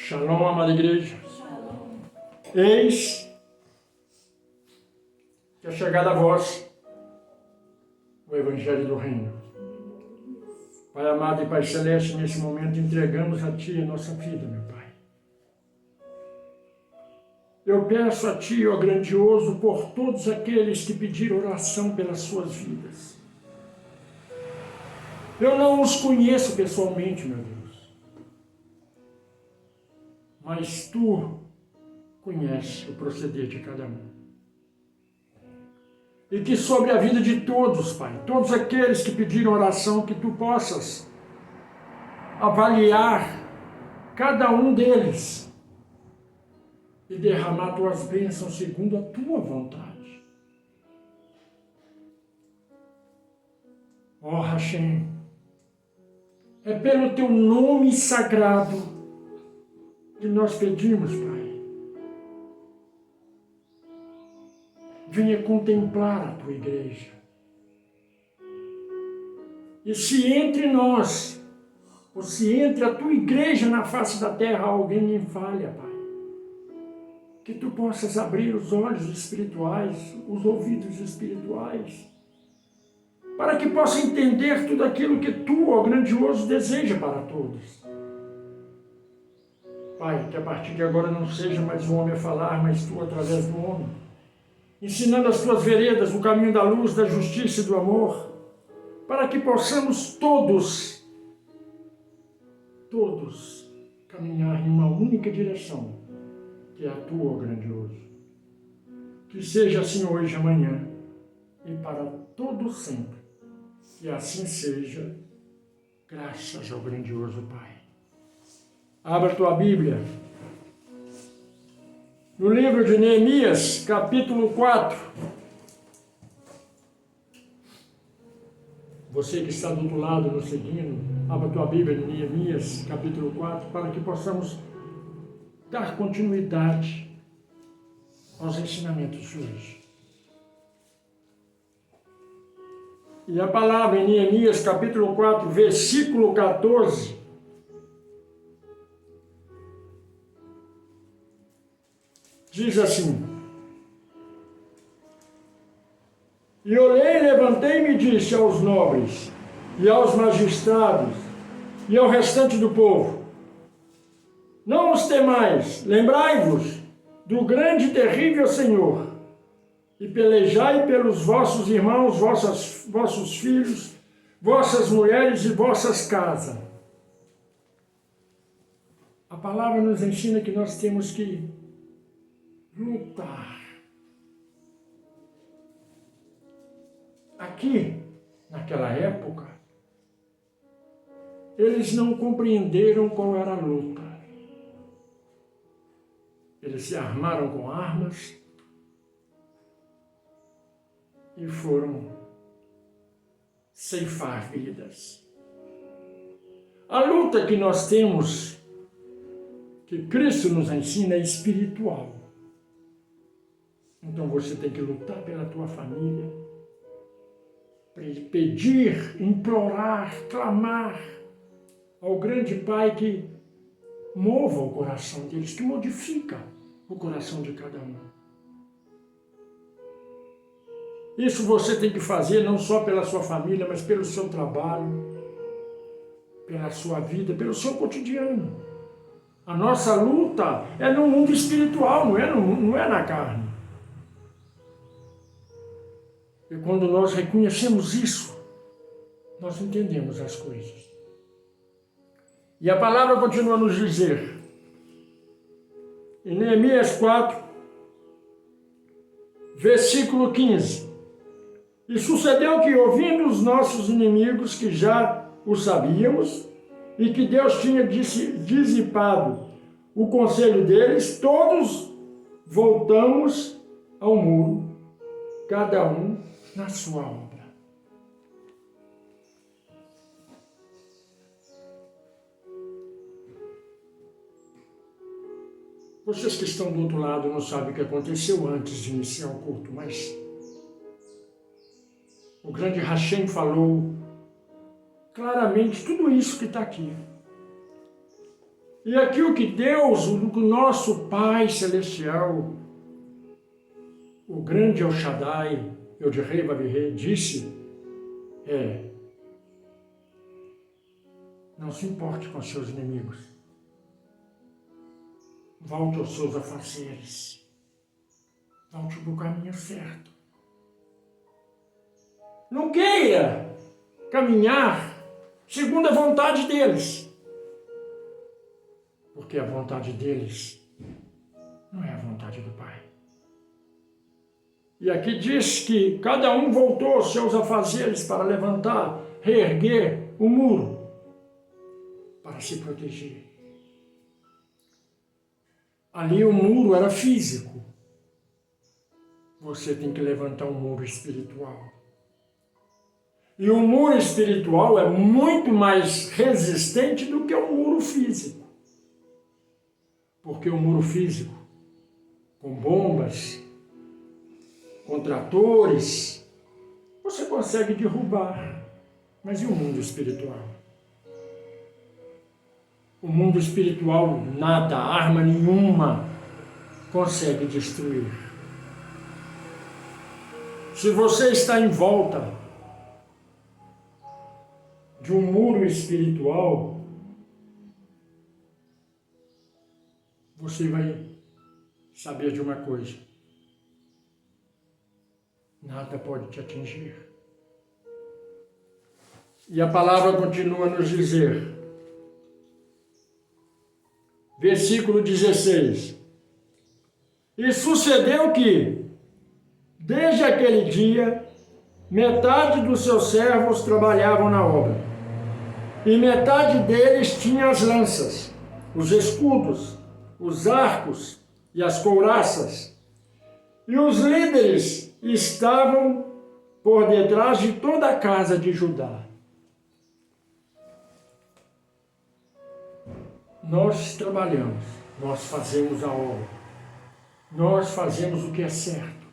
Shalom, amada igreja. Eis que é chegada a vós o Evangelho do Reino. Pai amado e Pai Celeste, nesse momento entregamos a Ti a nossa vida, meu Pai. Eu peço a Ti, ó grandioso, por todos aqueles que pediram oração pelas suas vidas. Eu não os conheço pessoalmente, meu Deus. Mas Tu conheces o proceder de cada um. E que sobre a vida de todos, Pai, todos aqueles que pediram oração, que Tu possas avaliar cada um deles e derramar Tuas bênçãos segundo a Tua vontade. Ó Hashem, é pelo Teu nome sagrado que nós pedimos, Pai. Venha contemplar a Tua igreja. E se entre nós, ou se entre a Tua igreja na face da terra, alguém em falha, Pai, que Tu possas abrir os olhos espirituais, os ouvidos espirituais, para que possa entender tudo aquilo que Tu, ó grandioso, deseja para todos. Pai, que a partir de agora não seja mais o homem a falar, mas Tu através do homem, ensinando as Tuas veredas, o caminho da luz, da justiça e do amor, para que possamos todos caminhar em uma única direção, que é a Tua, ó grandioso. Que seja assim hoje, amanhã e para todo sempre. Que assim seja, graças ao grandioso Pai. Abra Tua Bíblia no livro de Neemias, capítulo 4. Você que está do outro lado nos seguindo, abra Tua Bíblia em Neemias, capítulo 4, para que possamos dar continuidade aos ensinamentos de hoje. E a palavra em Neemias, capítulo 4, versículo 14, diz assim: E olhei, levantei-me e disse aos nobres, e aos magistrados, e ao restante do povo: Não os temais, lembrai-vos do grande e terrível Senhor, e pelejai pelos vossos irmãos, vossos filhos, vossas mulheres e vossas casas. A palavra nos ensina que nós temos que lutar. Aqui, naquela época, eles não compreenderam qual era a luta. Eles se armaram com armas e foram ceifar vidas. A luta que nós temos, que Cristo nos ensina, é espiritual. Então você tem que lutar pela tua família, pedir, implorar, clamar ao grande Pai que mova o coração deles, que modifica o coração de cada um. Isso você tem que fazer não só pela sua família, mas pelo seu trabalho, pela sua vida, pelo seu cotidiano. A nossa luta é no mundo espiritual, não é na carne. E quando nós reconhecemos isso, nós entendemos as coisas. E a palavra continua a nos dizer, em Neemias 4, versículo 15, E sucedeu que, ouvindo os nossos inimigos, que já o sabíamos, e que Deus tinha dissipado o conselho deles, todos voltamos ao muro, cada um na sua obra. Vocês que estão do outro lado não sabem o que aconteceu antes de iniciar o culto, mas o grande Hashem falou claramente tudo isso que está aqui. E aqui o que Deus, o nosso Pai Celestial, o grande El Shaddai, Yod-Heh Vav-Heh, disse, não se importe com seus inimigos. Volte aos seus afazeres. Volte para o caminho certo. Não queira caminhar segundo a vontade deles. Porque a vontade deles não é a vontade do Pai. E aqui diz que cada um voltou aos seus afazeres para levantar, reerguer o muro, para se proteger. Ali o muro era físico. Você tem que levantar um muro espiritual. E o muro espiritual é muito mais resistente do que o muro físico. Porque o muro físico, com bombas, com tratores, você consegue derrubar. Mas e o mundo espiritual? O mundo espiritual, nada, arma nenhuma consegue destruir. Se você está em volta de um muro espiritual, você vai saber de uma coisa: nada pode te atingir. E a palavra continua a nos dizer, versículo 16, e sucedeu que, desde aquele dia, metade dos seus servos trabalhavam na obra, e metade deles tinha as lanças, os escudos, os arcos e as couraças, e os líderes estavam por detrás de toda a casa de Judá. Nós trabalhamos, nós fazemos a obra, nós fazemos o que é certo.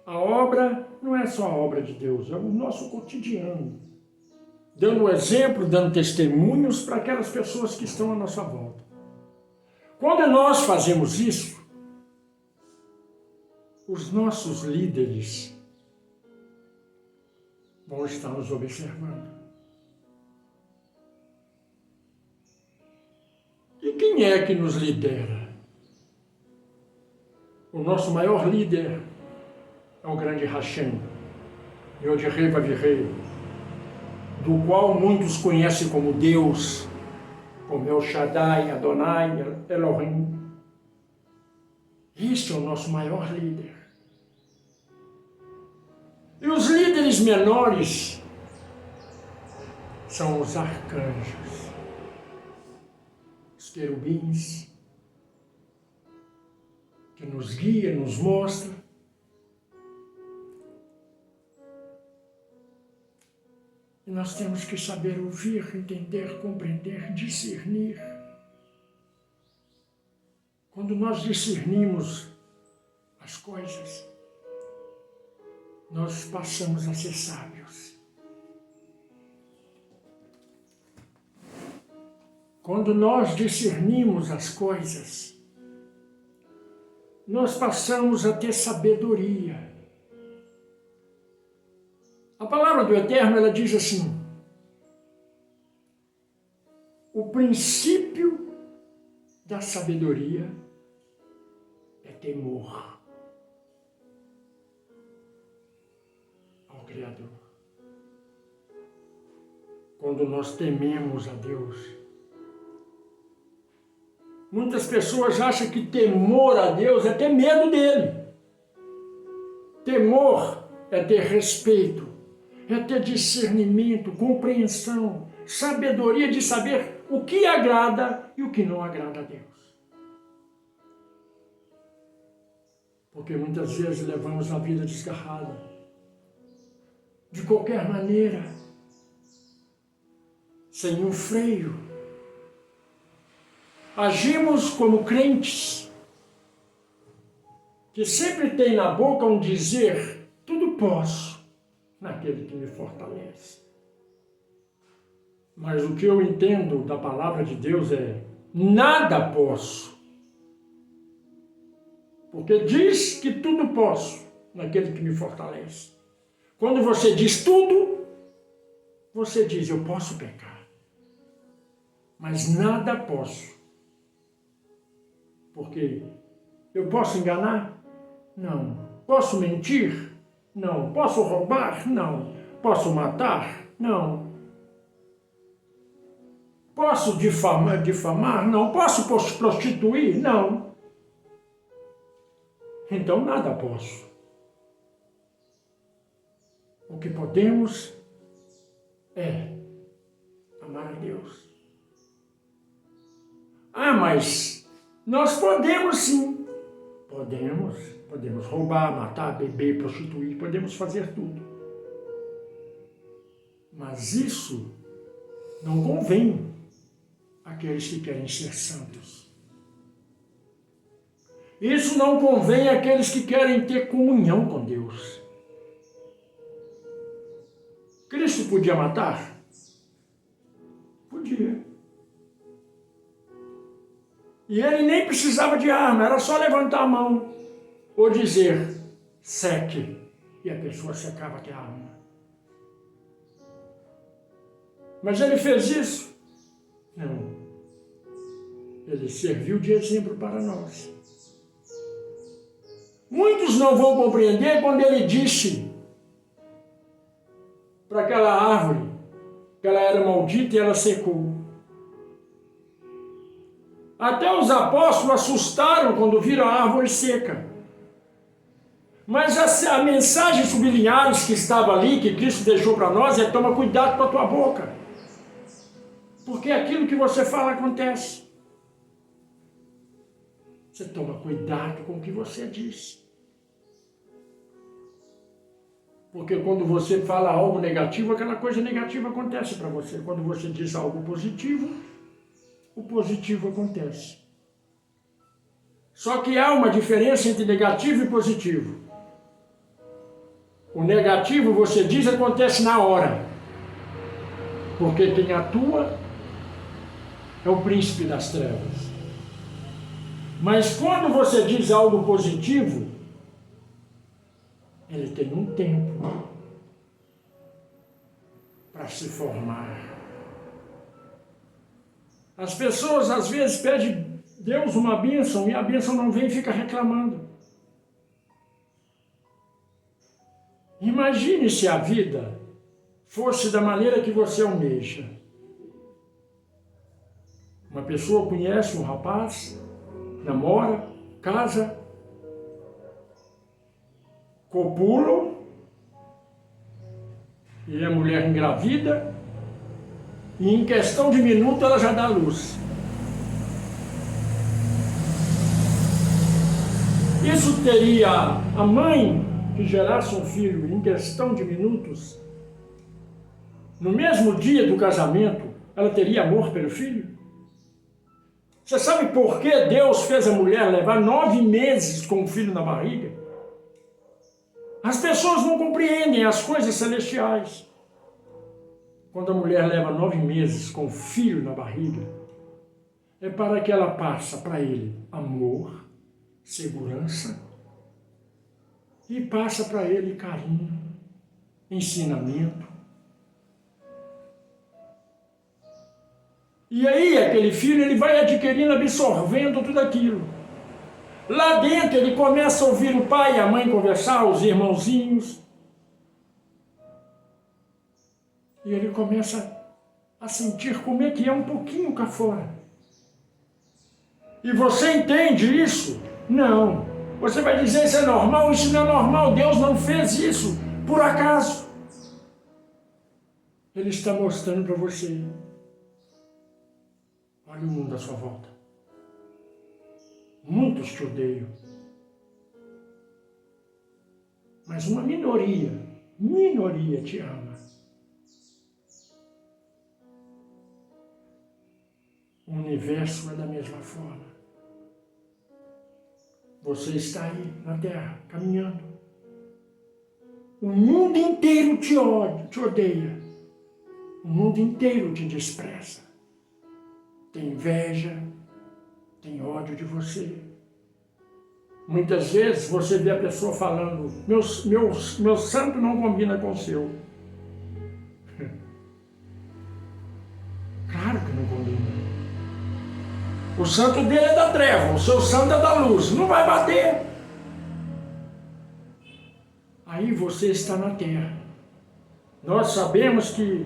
A obra não é só a obra de Deus, é o nosso cotidiano, dando exemplo, dando testemunhos para aquelas pessoas que estão à nossa volta. Quando nós fazemos isso, os nossos líderes vão estar nos observando. E quem é que nos lidera? O nosso maior líder é o grande Hashem, Yod-Heh Vav-Heh, do qual muitos conhecem como Deus, como El Shaddai, Adonai, Elohim. Este é o nosso maior líder. E os líderes menores são os arcanjos, os querubins, que nos guia, nos mostra. E nós temos que saber ouvir, entender, compreender, discernir. Quando nós discernimos as coisas, nós passamos a ser sábios. Quando nós discernimos as coisas, nós passamos a ter sabedoria. A palavra do Eterno, ela diz assim, o princípio da sabedoria é temor ao Criador. Quando nós tememos a Deus, muitas pessoas acham que temor a Deus é ter medo dele. Temor é ter respeito, é ter discernimento, compreensão, sabedoria de saber o que agrada e o que não agrada a Deus. Porque muitas vezes levamos a vida desgarrada, de qualquer maneira, sem um freio. Agimos como crentes, que sempre tem na boca um dizer, tudo posso naquele que me fortalece. Mas o que eu entendo da palavra de Deus é, nada posso. Porque diz que tudo posso naquele que me fortalece. Quando você diz tudo, você diz, eu posso pecar, mas nada posso. Porque eu posso enganar? Não. Posso mentir? Não. Posso roubar? Não. Posso matar? Não. Posso difamar? Não. Posso prostituir? Não. Então nada posso. O que podemos é amar a Deus. Ah, mas nós podemos sim. Podemos roubar, matar, beber, prostituir, podemos fazer tudo. Mas isso não convém àqueles que querem ser santos. Isso não convém àqueles que querem ter comunhão com Deus. Cristo podia matar? Podia. E ele nem precisava de arma, era só levantar a mão ou dizer, seque, e a pessoa secava até a arma. Mas ele fez isso? Não. Ele serviu de exemplo para nós. Muitos não vão compreender quando ele disse para aquela árvore que ela era maldita e ela secou. Até os apóstolos assustaram quando viram a árvore seca. Mas a mensagem sublinhada que estava ali, que Cristo deixou para nós, é toma cuidado com a tua boca. Porque aquilo que você fala acontece. Você toma cuidado com o que você diz. Porque quando você fala algo negativo, aquela coisa negativa acontece para você. Quando você diz algo positivo, o positivo acontece. Só que há uma diferença entre negativo e positivo. O negativo, você diz, acontece na hora. Porque quem atua é o príncipe das trevas. Mas quando você diz algo positivo, ele tem um tempo para se formar. As pessoas às vezes pedem a Deus uma bênção e a bênção não vem e fica reclamando. Imagine se a vida fosse da maneira que você almeja. Uma pessoa conhece um rapaz, namora, casa, copula, e a mulher engravida, e em questão de minuto ela já dá à luz. Isso teria a mãe que gerasse um filho em questão de minutos, no mesmo dia do casamento, ela teria amor pelo filho? Você sabe por que Deus fez a mulher levar 9 meses com o filho na barriga? As pessoas não compreendem as coisas celestiais. Quando a mulher leva 9 meses com o filho na barriga, é para que ela passe para ele amor, segurança, e passa para ele carinho, ensinamento. E aí aquele filho ele vai adquirindo, absorvendo tudo aquilo. Lá dentro ele começa a ouvir o pai e a mãe conversar, os irmãozinhos. E ele começa a sentir como é que é um pouquinho cá fora. E você entende isso? Não. Você vai dizer isso é normal? Isso não é normal. Deus não fez isso por acaso. Ele está mostrando para você. Olha o mundo à sua volta. Muitos te odeiam. Mas uma minoria te ama. O universo é da mesma forma. Você está aí na Terra, caminhando. O mundo inteiro te odeia. O mundo inteiro te despreza. tem inveja, tem ódio de você. Muitas vezes você vê a pessoa falando, meu santo não combina com o seu. Claro que não combina. O santo dele é da treva, o seu santo é da luz. Não vai bater. Aí você está na terra. Nós sabemos que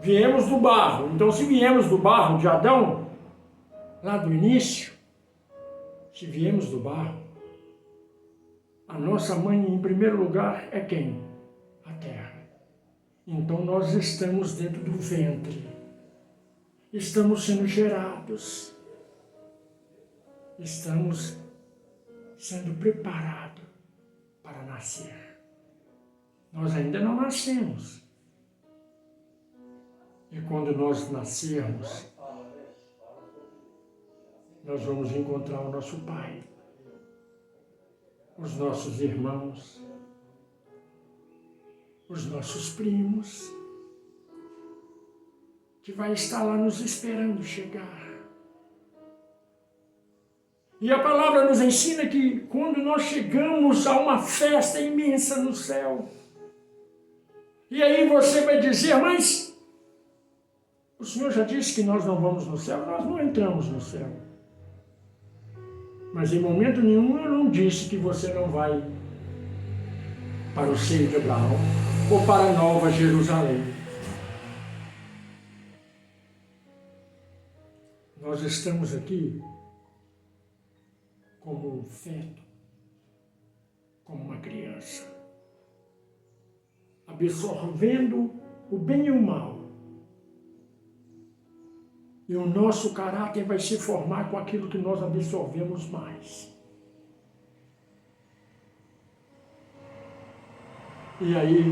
viemos do barro. Então, se viemos do barro de Adão, lá do início, se viemos do barro, a nossa mãe, em primeiro lugar, é quem? A terra. Então, nós estamos dentro do ventre. Estamos sendo gerados. Estamos sendo preparados para nascer. Nós ainda não nascemos. E quando nós nascermos, nós vamos encontrar o nosso Pai, os nossos irmãos, os nossos primos, que vai estar lá nos esperando chegar. E a palavra nos ensina que quando nós chegamos a uma festa imensa no céu, e aí você vai dizer, mas o Senhor já disse que nós não vamos no céu, nós não entramos no céu. Mas em momento nenhum eu não disse que você não vai para o seio de Abraão ou para a Nova Jerusalém. Nós estamos aqui como um feto, como uma criança, absorvendo o bem e o mal. E o nosso caráter vai se formar com aquilo que nós absorvemos mais. E aí,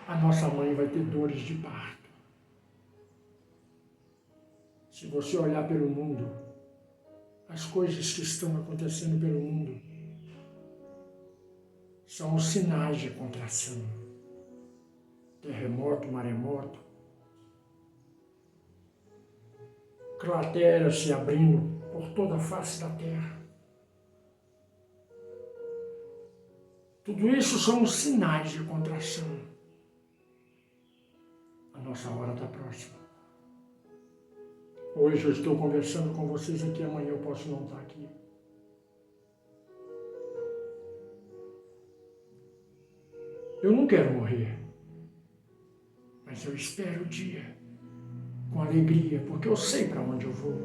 a nossa mãe vai ter dores de parto. Se você olhar pelo mundo, as coisas que estão acontecendo pelo mundo são os sinais de contração. Terremoto, maremoto, crateras se abrindo por toda a face da terra. Tudo isso são os sinais de contração. A nossa hora está próxima. Hoje eu estou conversando com vocês aqui, amanhã eu posso não estar aqui. Eu não quero morrer, mas eu espero o dia com alegria, porque eu sei para onde eu vou.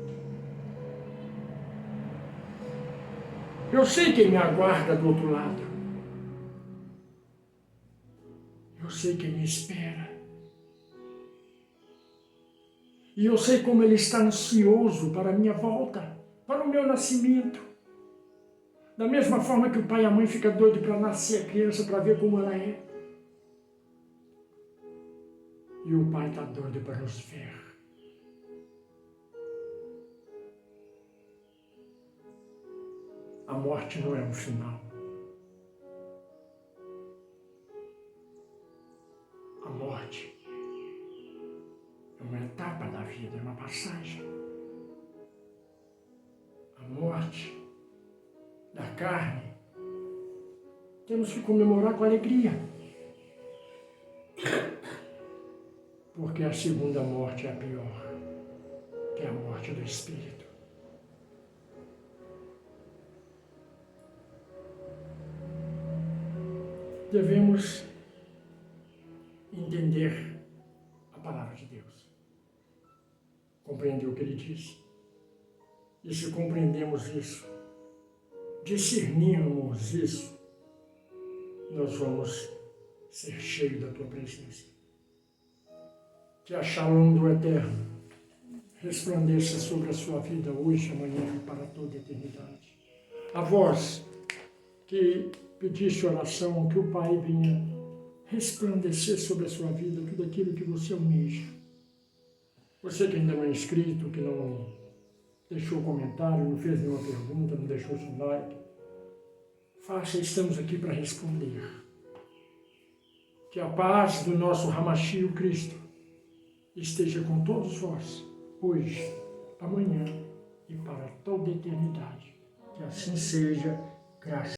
Eu sei quem me aguarda do outro lado. Eu sei quem me espera. E eu sei como Ele está ansioso para a minha volta, para o meu nascimento. Da mesma forma que o pai e a mãe ficam doidos para nascer a criança, para ver como ela é. E o Pai está doido para nos ver. A morte não é um final. A morte é uma etapa da vida, é uma passagem. A morte da carne, temos que comemorar com alegria. Porque a segunda morte é a pior, que é a morte do espírito. Devemos entender a palavra de Deus, compreender o que Ele diz. E se compreendemos isso, discernirmos isso, nós vamos ser cheios da Tua presença. Que a Shalom do Eterno resplandeça sobre a sua vida hoje, amanhã e para toda a eternidade. A vós que pediste oração, que o Pai venha resplandecer sobre a sua vida tudo aquilo que você almeja. Você que ainda não é inscrito, que não deixou comentário, não fez nenhuma pergunta, não deixou seu like, faça, estamos aqui para responder. Que a paz do nosso Ramachio Cristo esteja com todos vós, hoje, amanhã e para toda a eternidade. Que assim seja, graças